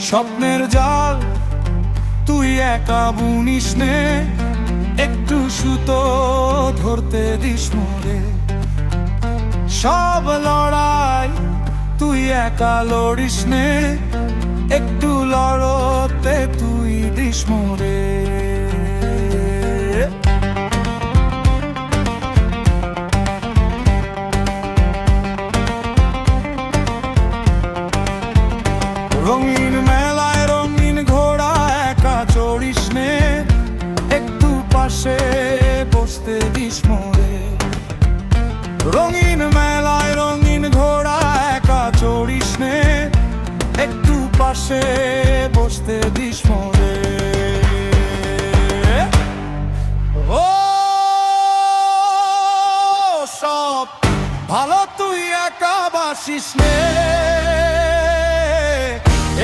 স্বপ্নের জাল তুই একা বুনিস নে, একটু সুতো ধরতে দিস মোরে। সব লড়াই তুই একা লড়িস নে, একটু লড়তে তুই দিস মোরে। রঙিন মেলায় রঙিন ঘোড়া একা চড়িস নে, একটু পাশে বসতে দিস মোরে। রঙিন মেলায় রঙিন ঘোড়া একা চড়িস নে, একটু পাশে বসতে দিস মোরে। ও সব ভালো তুই একা বাসিস নে,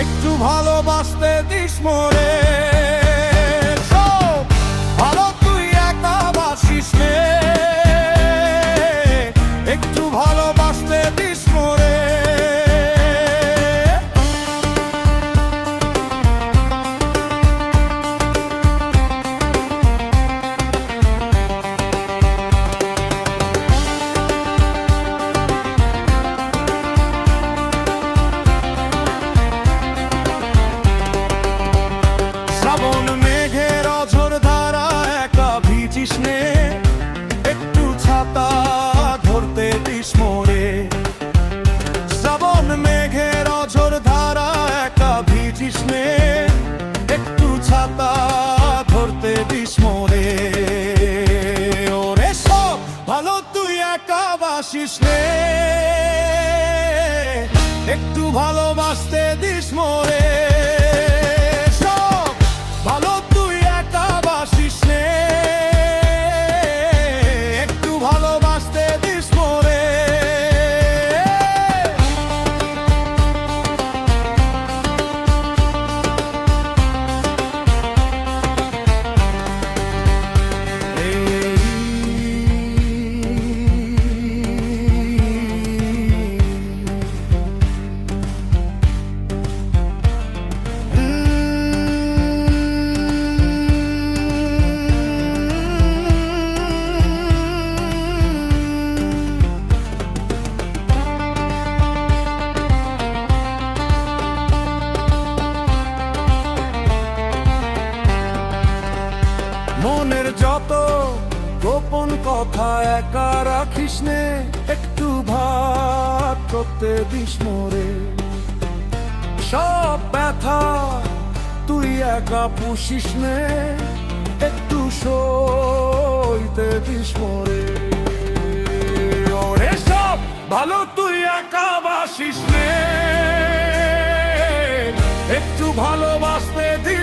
একটু ভালোবাসতে দিস মোরে। সব ভালো তুই একা বাসিস নে, একটু ভালোবাসতে দিস মোরে। শ্রাবণ মেঘের অঝোর ধারা একা ভিজিস নে, একটু ছাতা ধরতে দিস মোরে। শ্রাবণ মেঘের অঝোর ধারা একা ভিজিস নে, একটু ছাতা ধরতে দিস মোরে। ওরে সব ভালো তুই একা বাসিস নে, একটু ভালোবাসতে দিস মোরে। ভালো তুই একা বাসিস নে, একটু ভালোবাসতে দিস মোরে। মনের যত গোপন কথা একা রাখিস নে, একটু ভাগ করতে দিস মোরে। সব ব্যথা তুই একা পুষিস নে, একটু সইতে দিস মোরে। ওরে সব ভালো তুই একা বাসিস নে, একটু ভালোবাসতে দিস